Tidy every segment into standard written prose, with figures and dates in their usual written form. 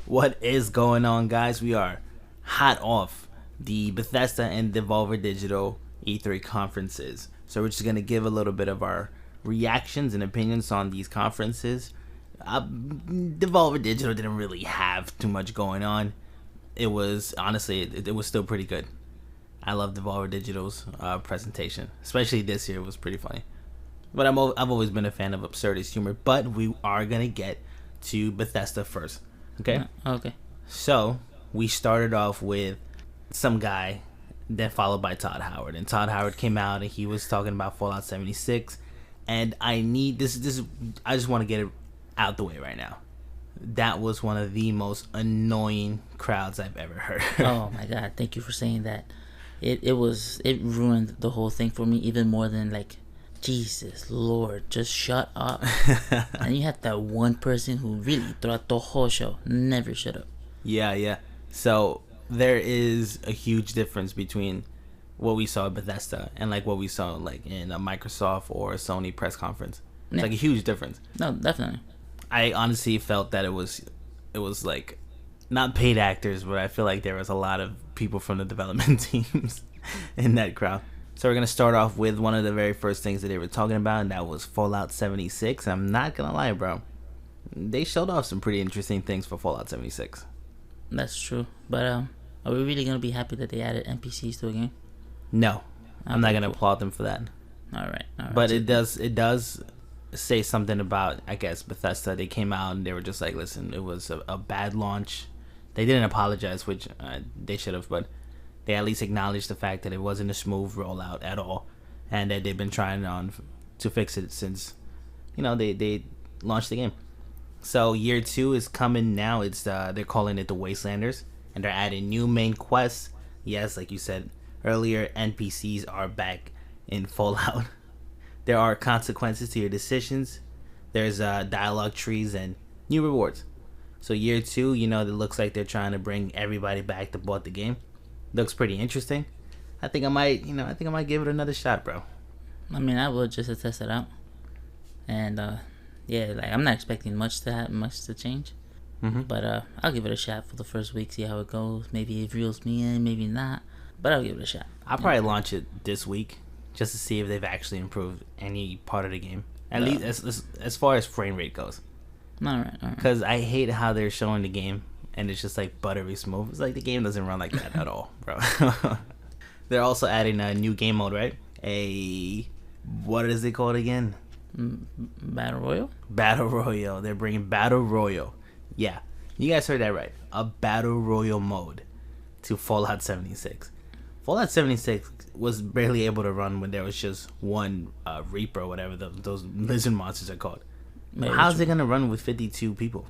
What is going on, guys? We are hot off the Bethesda and Devolver Digital E3 conferences. So we're just going to give a little bit of our reactions and opinions on these conferences. Devolver Digital didn't really have too much going on. It was, honestly, it was still pretty good. I love Devolver Digital's presentation. Especially this year, it was pretty funny. But I've always been a fan of absurdist humor. But we are going to get to Bethesda first. Okay? Okay. So, we started off with some guy, then followed by Todd Howard. And Todd Howard came out and he was talking about Fallout 76. And I need this I just want to get it out the way right now. That was one of the most annoying crowds I've ever heard. Oh my god, thank you for saying that. It ruined the whole thing for me even more than like, Jesus Lord, just shut up. And you had that one person who really throughout the whole show never shut up. Yeah. So there is a huge difference between what we saw at Bethesda and like what we saw like in a Microsoft or a Sony press conference. It's like a huge difference. No, definitely. I honestly felt that it was like not paid actors, but I feel like there was a lot of people from the development teams in that crowd. So we're going to start off with one of the very first things that they were talking about, and that was Fallout 76. I'm not going to lie, bro. They showed off some pretty interesting things for Fallout 76. That's true. But are we really going to be happy that they added NPCs to a game? No. I'm not going to applaud them for that. All right. But it does say something about, I guess, Bethesda. They came out and they were just like, listen, it was a bad launch. They didn't apologize, which they should have, but they at least acknowledged the fact that it wasn't a smooth rollout at all, and that they've been trying on to fix it since, they launched the game. So year 2 is coming now. It's they're calling it the Wastelanders, and they're adding new main quests. Yes, like you said earlier, NPCs are back in Fallout. There are consequences to your decisions. There's dialogue trees and new rewards. So year 2, it looks like they're trying to bring everybody back that bought the game. Looks pretty interesting. I think I might give it another shot, bro. I mean, I would just to test it out. And I'm not expecting much to change. Mm-hmm. But I'll give it a shot for the first week, see how it goes. Maybe it reels me in, maybe not. But I'll give it a shot. I'll probably launch it this week just to see if they've actually improved any part of the game. At least as far as frame rate goes. All right. Because I hate how they're showing the game and it's just like buttery smooth. It's like the game doesn't run like that at all, bro. They're also adding a new game mode, right? What is it called again? Battle Royale? Battle Royale. They're bringing Battle Royale. Yeah, you guys heard that right. A Battle Royale mode to Fallout 76. Fallout 76 was barely able to run when there was just one Reaper or whatever those lizard monsters are called. How's it going to run with 52 people?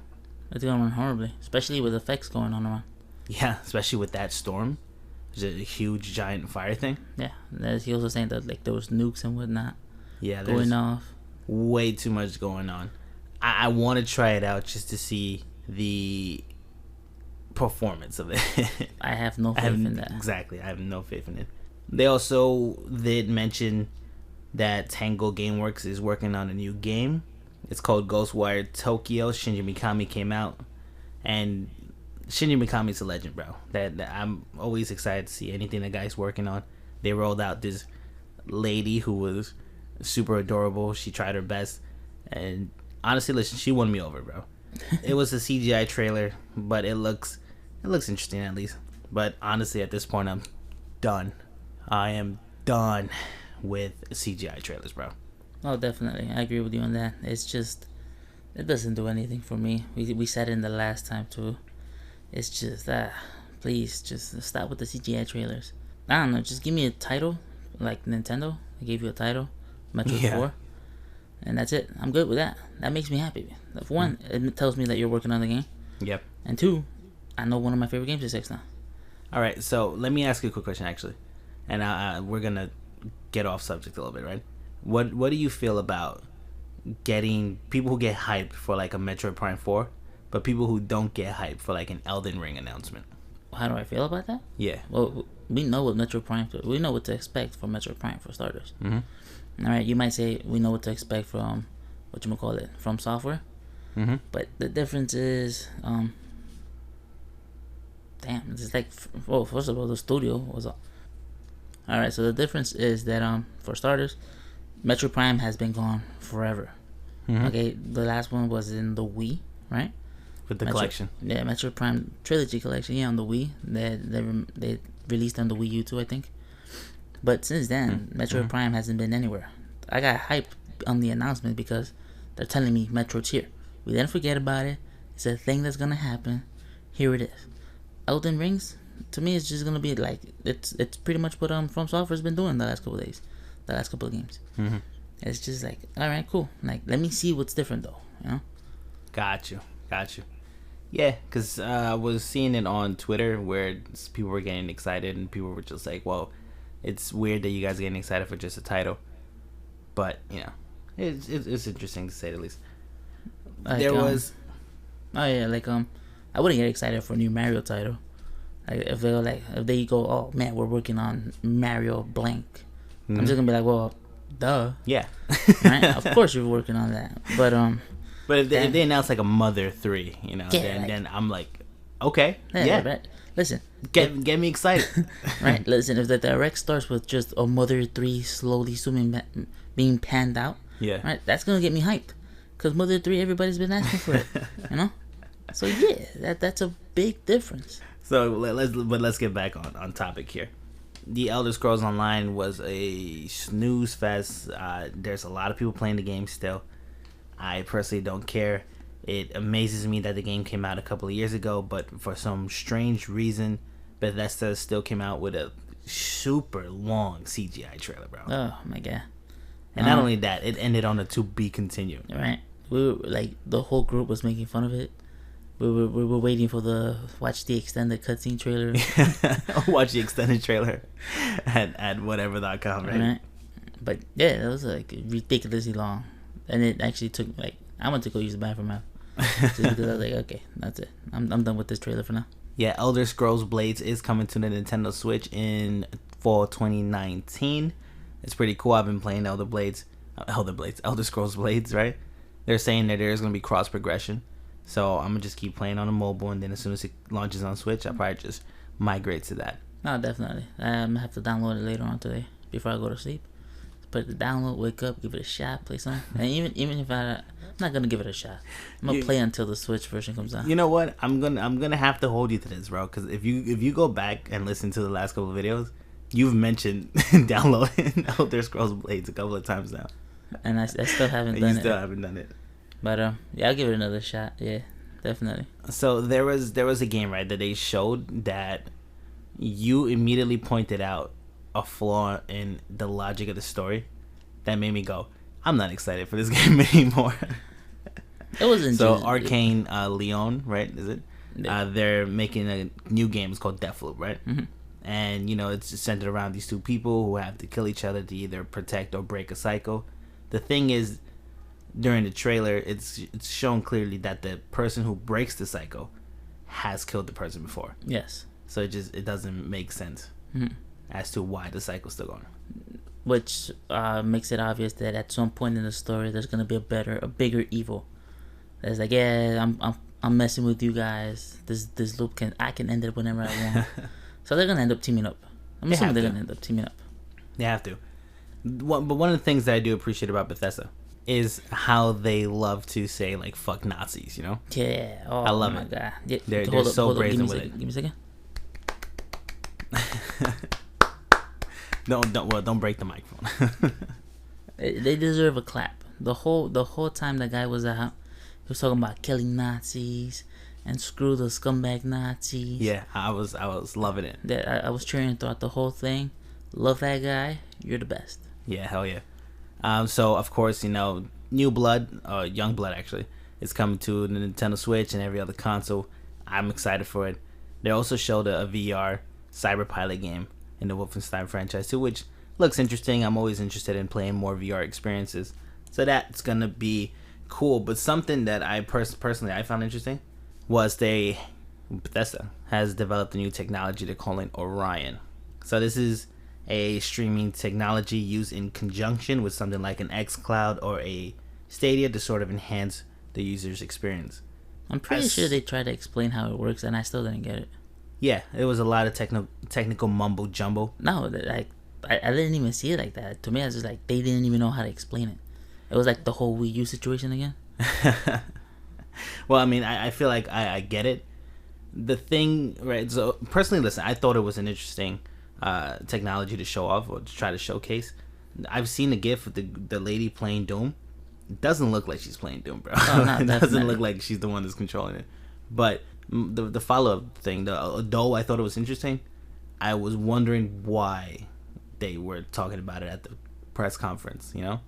It's going to run horribly, especially with effects going on around. Yeah, especially with that storm. There's a huge giant fire thing. Yeah, he also saying that like there was nukes and whatnot. Yeah, going off. Way too much going on. I want to try it out just to see the performance of it. I have no faith in that. Exactly, I have no faith in it. They also did mention that Tango Gameworks is working on a new game. It's called Ghostwire Tokyo. Shinji Mikami came out, and Shinji Mikami's a legend, bro. That I'm always excited to see anything the guy's working on. They rolled out this lady who was super adorable. She tried her best, and honestly, listen, she won me over, bro. It was a CGI trailer, but it looks interesting at least. But honestly, at this point, I'm done. I am done with CGI trailers, bro. Oh, definitely. I agree with you on that. It's just, it doesn't do anything for me. We said it in the last time too. It's just, please, just stop with the CGI trailers. I don't know, just give me a title, like Nintendo. I gave you a title, Metroid 4. And that's it. I'm good with that. That makes me happy. For one, it tells me that you're working on the game. Yep. And two, I know one of my favorite games is 6 now. Alright, so let me ask you a quick question actually. And we're going to get off subject a little bit, right? What do you feel about getting people who get hyped for like a Metroid Prime 4, but people who don't get hyped for like an Elden Ring announcement? How do I feel about that? Yeah. Well, we know what Metroid Prime. We know what to expect from Metroid Prime for starters. Mm-hmm. All right, you might say we know what to expect from from software. Mm-hmm. But the difference is, damn, it's like, well, first of all, the studio was all right. So the difference is that for starters, Metro Prime has been gone forever. Mm-hmm. Okay, the last one was in the Wii, right? With the collection. Yeah, Metro Prime Trilogy Collection. Yeah, on the Wii. They released on the Wii U too, I think. But since then, Metro Prime hasn't been anywhere. I got hyped on the announcement because they're telling me Metro's here. We didn't forget about it. It's a thing that's gonna happen. Here it is. Elden Rings, to me, it's just gonna be like it's pretty much what From Software's been doing the last couple of days, the last couple of games. Mm-hmm. It's just like, all right, cool. Like, let me see what's different though. You know? Got you. Yeah, because I was seeing it on Twitter where people were getting excited and people were just like, well, it's weird that you guys are getting excited for just a title. But, you know, it's interesting to say the least. Like, There was... Oh, yeah, like, I wouldn't get excited for a new Mario title. Like, if they go, oh, man, we're working on Mario blank. Mm-hmm. I'm just gonna be like, well, duh. Yeah. Right? Of course you're working on that. But if they announce like a Mother 3, you know, then I'm like, okay, yeah. Right. Listen, get me excited. Right. Listen, if the direct starts with just a Mother 3 slowly being panned out, yeah, right, that's gonna get me hyped. Cause Mother 3, everybody's been asking for it, you know. So yeah, that's a big difference. So let's get back on topic here. The Elder Scrolls Online was a snooze fest. There's a lot of people playing the game still. I personally don't care. It amazes me that the game came out a couple of years ago, but for some strange reason, Bethesda still came out with a super long CGI trailer, bro. Oh my god! And not only that, it ended on a to be continued. Right. We were like, the whole group was making fun of it. We were waiting for watch the extended cutscene trailer. Watch the extended trailer at whatever.com, right? But yeah, it was like ridiculously long. And it actually took, like, I went to go use the bathroom now. Just because I was like, okay, that's it. I'm done with this trailer for now. Yeah, Elder Scrolls Blades is coming to the Nintendo Switch in fall 2019. It's pretty cool. I've been playing Elder Scrolls Blades, right? They're saying that there's going to be cross progression. So I'm going to just keep playing on the mobile, and then as soon as it launches on Switch, I'll probably just migrate to that. No, definitely. I'm going to have to download it later on today before I go to sleep. Put the download, wake up, give it a shot, play something. And even if I'm not gonna give it a shot, I'm gonna play until the Switch version comes out. You know what? I'm gonna have to hold you to this, bro. Because if you go back and listen to the last couple of videos, you've mentioned downloading Elder Scrolls Blades a couple of times now, and I still haven't done it. You still haven't done it. But yeah, I'll give it another shot. Yeah, definitely. So there was a game, right, that they showed that you immediately pointed out a flaw in the logic of the story that made me go, I'm not excited for this game anymore. It wasn't so Arcane Leon, right? Is it? Yeah. They're making a new game. It's called Deathloop, right? Mm-hmm. And you know, it's just centered around these two people who have to kill each other to either protect or break a cycle. The thing is, during the trailer, it's shown clearly that the person who breaks the cycle has killed the person before. Yes. So it doesn't make sense. Mm-hmm. As to why the cycle's still going. Which makes it obvious that at some point in the story there's gonna be a bigger evil. That's like, yeah, I'm messing with you guys. This loop I can end it whenever I want. So they're gonna end up teaming up. I'm assuming they're gonna end up teaming up. They have to. But one of the things that I do appreciate about Bethesda is how they love to say like fuck Nazis, you know? Yeah. Oh, I love my it. God. Yeah, they're so brazen with it. Give me a second. Don't break the microphone. They deserve a clap. The whole time that guy was out, he was talking about killing Nazis and screw the scumbag Nazis. Yeah, I was loving it. I was cheering throughout the whole thing. Love that guy. You're the best. Yeah, hell yeah. So of course, you know, New Blood, Young Blood actually, is coming to the Nintendo Switch and every other console. I'm excited for it. They also showed a VR Cyber Pilot game in the Wolfenstein franchise too, which looks interesting. I'm always interested in playing more VR experiences, so that's gonna be cool. But something that I personally I found interesting was Bethesda has developed a new technology they're calling Orion. So this is a streaming technology used in conjunction with something like an xCloud or a Stadia to sort of enhance the user's experience. I'm pretty sure they tried to explain how it works and I still didn't get it. Yeah, it was a lot of technical mumbo jumbo. No, like I didn't even see it like that. To me, I was just like they didn't even know how to explain it. It was like the whole Wii U situation again. Well, I mean, I feel like I get it. The thing, right? So personally, listen, I thought it was an interesting technology to show off or to try to showcase. I've seen the GIF with the lady playing Doom. It doesn't look like she's playing Doom, bro. Oh, no, It doesn't look like she's the one that's controlling it. But the follow up thing, though I thought it was interesting. I was wondering why they were talking about it at the press conference. You know,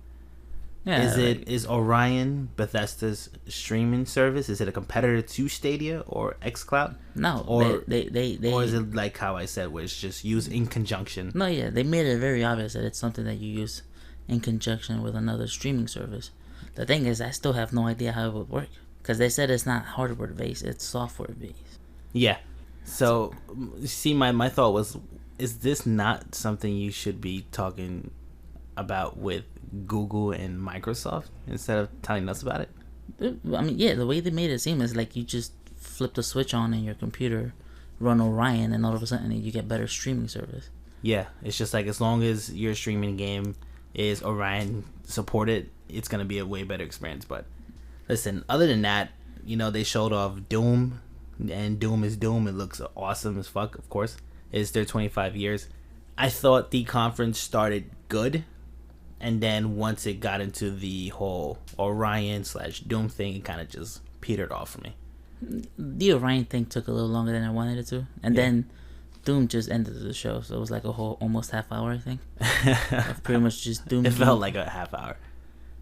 Yeah, is Orion Bethesda's streaming service? Is it a competitor to Stadia or XCloud? no, Or they or is it like how I said, where it's just used in conjunction? no, yeah, they made it very obvious that it's something that you use in conjunction with another streaming service. The thing is, I still have no idea how it would work because they said it's not hardware based; it's software based. Yeah. So, see, my thought was, is this not something you should be talking about with Google and Microsoft instead of telling us about it? I mean, yeah, the way they made it seem is like you just flip the switch on in your computer, run Orion, and all of a sudden you get better streaming service. Yeah, it's just like as long as your streaming game is Orion supported, it's gonna be a way better experience. But listen, other than that, they showed off Doom, and Doom is Doom. It looks awesome as fuck. Of course, it's their 25 years. I thought the conference started good, and then once it got into the whole Orion/Doom thing, it kind of just petered off for me. The Orion thing took a little longer than I wanted it to, and then Doom just ended the show, so it was like a whole almost half hour, I think. Of pretty much just Doom. It felt like a half hour,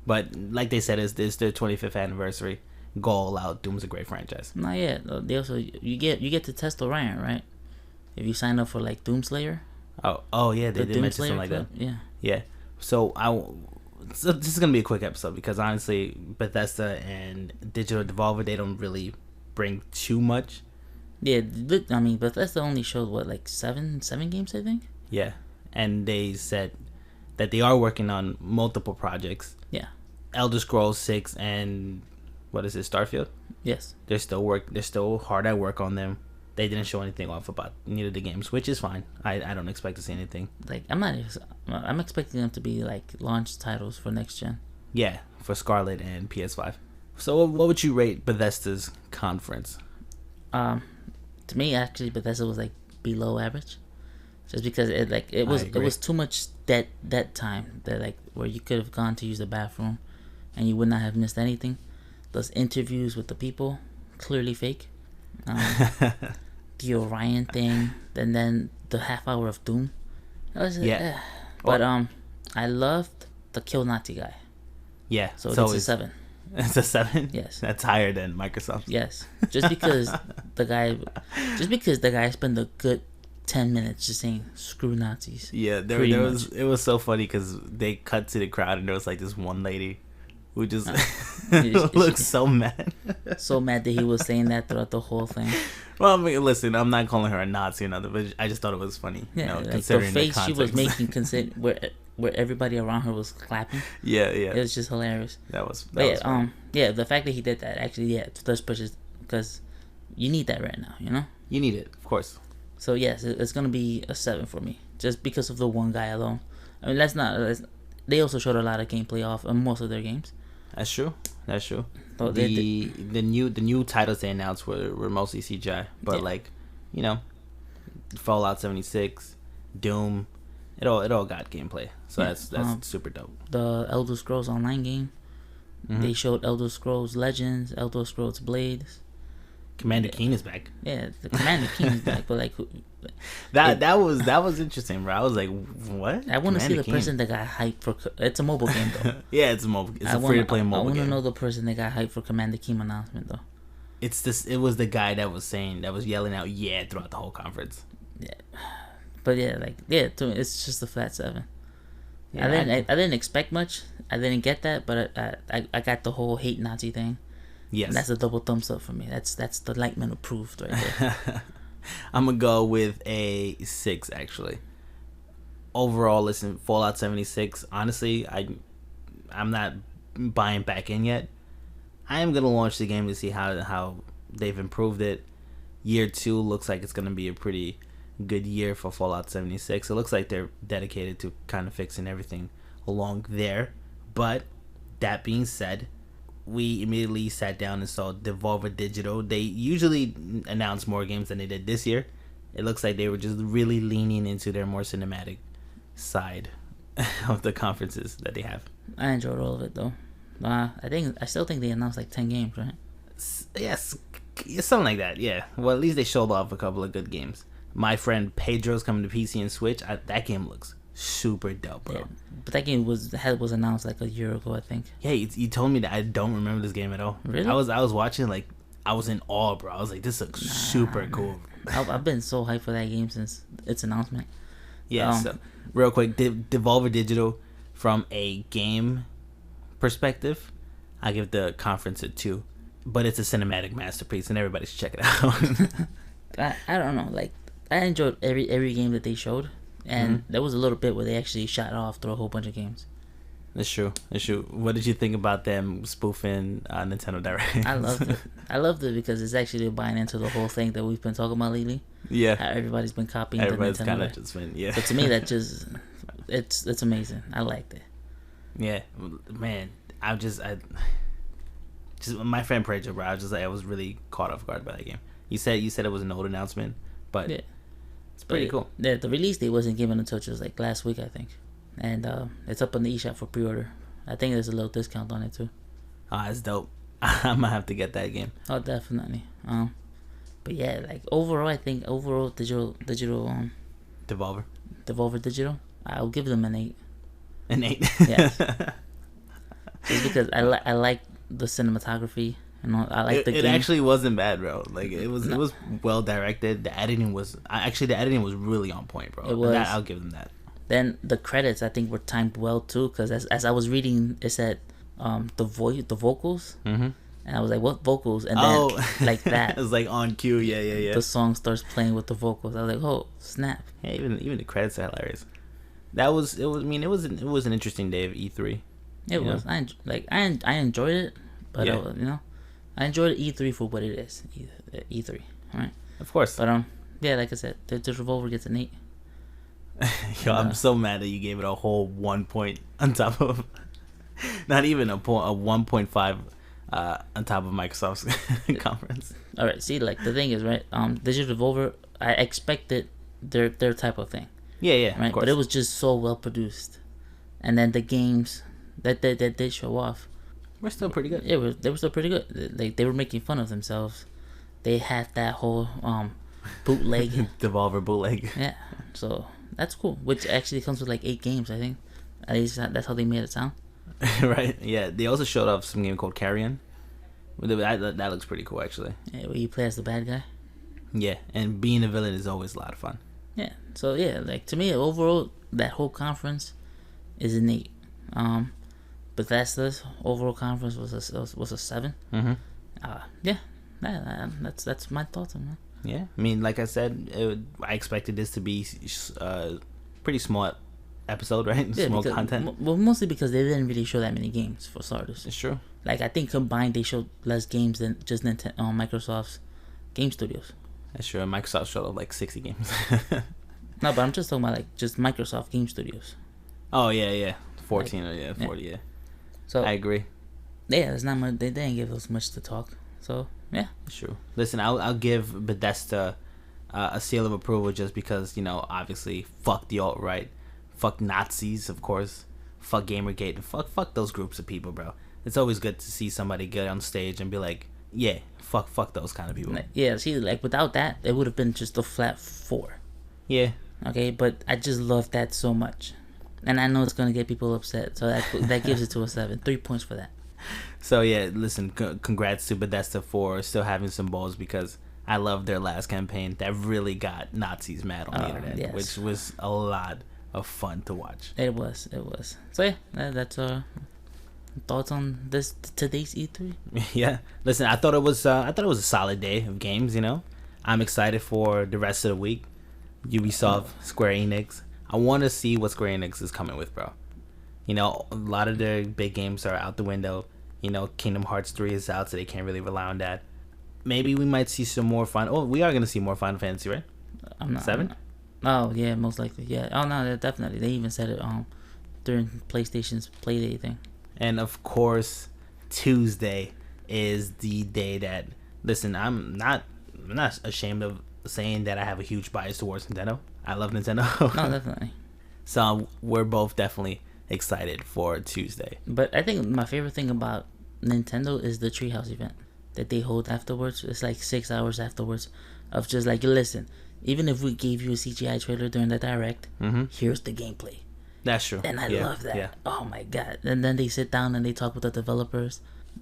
but like they said, it's their 25th anniversary. Go all out. Doom's a great franchise. Not yet. They also you get to test Orion, right? If you sign up for like Doomslayer. Oh yeah, they did mention something like that. Yeah. So this is gonna be a quick episode because honestly, Bethesda and Digital Devolver, they don't really bring too much. Yeah, I mean Bethesda only showed what, like seven games, I think. Yeah, and they said that they are working on multiple projects. Yeah. Elder Scrolls 6 and what is it, Starfield? Yes. They're still hard at work on them. They didn't show anything off about neither of the games, which is fine. I don't expect to see anything. Like I'm expecting them to be like launch titles for next gen. Yeah, for Scarlet and PS5. So what would you rate Bethesda's conference? To me, actually, Bethesda was like below average, just because it was too much dead time that like where you could have gone to use the bathroom, and you would not have missed anything. Those interviews with the people, clearly fake. The Orion thing, and then the half hour of Doom. Yeah. But I loved the Kill Nazi guy. Yeah. So it's a 7. It's a 7? Yes. That's higher than Microsoft. Yes. Just because the guy spent a good 10 minutes just saying screw Nazis. Yeah, it was so funny because they cut to the crowd and there was like this one lady who just looked so mad. So mad that he was saying that throughout the whole thing. Well, I mean, listen, I'm not calling her a Nazi or nothing, but I just thought it was funny. Yeah, like considering the face the she was making, where everybody around her was clapping. Yeah. It was just hilarious. That was funny. The fact that he did that actually, does push it because you need that right now, you know. You need it, of course. So yes, it's gonna be a 7 for me, just because of the one guy alone. I mean, they also showed a lot of gameplay off on most of their games. That's true. Oh, the new titles they announced were mostly CGI, but Fallout 76, Doom, it all got gameplay. So that's super dope. The Elder Scrolls Online game, they showed Elder Scrolls Legends, Elder Scrolls Blades. Commander Keen is back. Yeah, the Commander Keen is back, but like that was interesting, bro. I was like, what? I want to see the person that got hyped for. It's a mobile game though. Yeah, it's a mobile. It's a free to play mobile game. I want to know the person that got hyped for Commander Keen announcement though. It was the guy that was yelling out "yeah" throughout the whole conference. Yeah, but to me, it's just a flat 7. Yeah, I didn't expect much. I didn't get that, but I got the whole hate Nazi thing. Yes, and that's a double thumbs up for me. That's the Lightman approved right there. I'm gonna go with a 6 actually. Overall, listen, Fallout 76. Honestly, I'm not buying back in yet. I am gonna launch the game to see how they've improved it. year 2 looks like it's gonna be a pretty good year for Fallout 76. It looks like they're dedicated to kind of fixing everything along there. But that being said, we immediately sat down and saw Devolver Digital. They usually announce more games than they did this year. It looks like they were just really leaning into their more cinematic side of the conferences that they have. I enjoyed all of it though. I still think they announced like 10 games, right? Yes, something like that. Yeah. Well, at least they showed off a couple of good games. My friend Pedro's coming to PC and Switch. That game looks super dope, bro. Yeah, but that game was announced like a year ago, I think. Yeah, you told me that. I don't remember this game at all. Really? I was watching, like, I was in awe, bro. I was like, this looks super cool. I've been so hyped for that game since its announcement. Yeah. So real quick, Devolver Digital, from a game perspective, I give the conference a 2, but it's a cinematic masterpiece, and everybody should check it out. I don't know, like I enjoyed every game that they showed, and there was a little bit where they actually shot off through a whole bunch of games. That's true. What did you think about them spoofing Nintendo Direct? I loved it because it's actually buying into the whole thing that we've been talking about lately. Yeah. How everybody's been copying Everybody's the Nintendo kind of Direct. just been, yeah. But to me, that just it's amazing. I liked it. Yeah, man. I just my friend Preacher, bro. I was really caught off guard by that game. You said it was an old announcement, but Yeah. it's pretty cool. The release date wasn't given until just like last week, I think, and it's up on the eShop for pre-order. I think there's a little discount on it too. That's dope. I might have to get that game. Oh, definitely. But yeah, like overall, I think digital Devolver Digital, I'll give them an 8. An 8. Yeah. Just because I like the cinematography and all, I like the game. It actually wasn't bad, bro. Like it was well directed. The editing was really on point, bro. It was. That, I'll give them that. Then the credits I think were timed well too, because as I was reading, it said the vocals, and I was like, what vocals? And then like that, it was like on cue. Yeah. The song starts playing with the vocals. I was like, oh snap! Yeah, even the credits are hilarious. It was an interesting day of E3. It was. I enjoyed it, but I enjoyed E3 for what it is. E3, all right. Of course. But yeah, like I said, the Devolver gets an 8. Yo, I'm so mad that you gave it a whole 1 point on top of, not even a 1.5 on top of Microsoft's conference. All right, see, like the thing is, right? Digital Devolver, I expected their type of thing. Yeah, right. Of course. But it was just so well produced, and then the games that they show off, we're still pretty good. Yeah, they were still pretty good. Like they were making fun of themselves. They had that whole bootleg. Devolver bootleg. Yeah, so that's cool. Which actually comes with like 8 games, I think. At least that's how they made it sound. Right. Yeah. They also showed off some game called Carrion. That looks pretty cool, actually. Yeah, where you play as the bad guy. Yeah, and being a villain is always a lot of fun. Yeah. So yeah, like to me, overall, that whole conference is an 8. Bethesda's overall conference was a 7. Yeah. That's my thoughts on that. Yeah, I mean, like I said, I expected this to be pretty small episode, right? Yeah, small content. Well, mostly because they didn't really show that many games for starters. It's true. Like I think combined they showed less games than just Microsoft's game studios. That's true. Microsoft showed up like 60 games. No, but I'm just talking about like just Microsoft game studios. Oh yeah, 14 or 40. Yeah. So I agree. Yeah, there's not much. They didn't give us much to talk. So yeah, it's true. Listen, I'll give Bethesda a seal of approval just because obviously fuck the alt-right, fuck Nazis, of course, fuck Gamergate, and fuck those groups of people, bro. It's always good to see somebody get on stage and be like, yeah, fuck those kind of people. Yeah, see, like without that, it would have been just a flat 4. Yeah. Okay, but I just love that so much, and I know it's gonna get people upset, so that gives it to a 7. 3 points for that. So yeah, listen, congrats to Bethesda for still having some balls, because I love their last campaign that really got Nazis mad on the internet, yes. which was a lot of fun to watch. It was. So yeah, that's thoughts on today's E3. Yeah, listen, I thought it was a solid day of games. I'm excited for the rest of the week. Ubisoft, Square Enix. I want to see what Square Enix is coming with, bro. A lot of their big games are out the window. Kingdom Hearts 3 is out, so they can't really rely on that. maybe we might see some more Final. Oh, we are gonna see more Final Fantasy, right? I'm not 7. Oh yeah, most likely. Yeah. Oh no, definitely. They even said it during PlayStation's Playdate thing. And of course, Tuesday is the day that. Listen, I'm not ashamed of saying that I have a huge bias towards Nintendo. I love Nintendo. No, definitely. So we're both definitely excited for Tuesday. But I think my favorite thing about Nintendo is the Treehouse event that they hold afterwards. It's like 6 hours afterwards of just like, listen, even if we gave you a CGI trailer during the direct, here's the gameplay. That's true. And I love that. Yeah. Oh my god. And then they sit down and they talk with the developers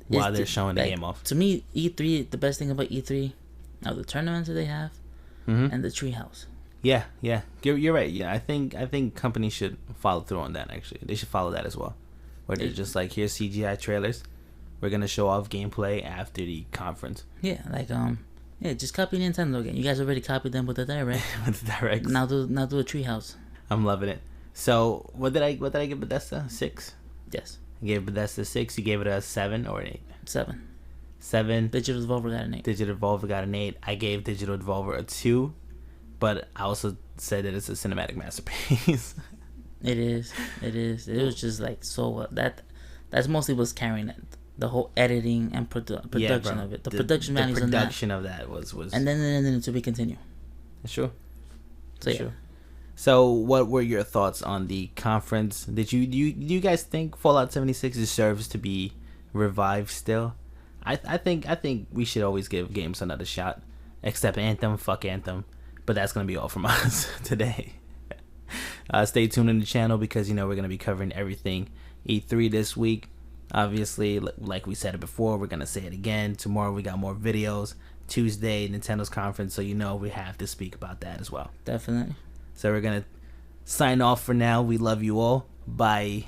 while they're showing the game off. To me, E3, the best thing about E3 are the tournaments that they have and the Treehouse. Yeah. You're right. Yeah, I think companies should follow through on that. Actually, they should follow that as well. Where they're just like, here's CGI trailers. We're gonna show off gameplay after the conference. Yeah, like just copy Nintendo again. You guys already copied them with the direct. With the direct. Now do a Treehouse. I'm loving it. So what did I give Bethesda? 6. Yes. I gave Bethesda 6. You gave it a 7 or an 8? 7. 7. Digital Devolver got an 8. Digital Devolver got an 8. I gave Digital Devolver a 2, but I also said that it's a cinematic masterpiece. It is. It was just like so that's mostly what's carrying it. The whole editing and production of it. The production values on that. The production of that was. And then to be continued. That's true. So yeah. True. So, what were your thoughts on the conference? Do you guys think Fallout 76 deserves to be revived still? I think we should always give games another shot, except Anthem. Fuck Anthem. But that's gonna be all from us today. Stay tuned in the channel because we're gonna be covering everything E3 this week. Obviously, like we said it before, we're gonna say it again. Tomorrow we got more videos. Tuesday, Nintendo's conference, so we have to speak about that as well. Definitely. So we're going to sign off for now. We love you all. Bye.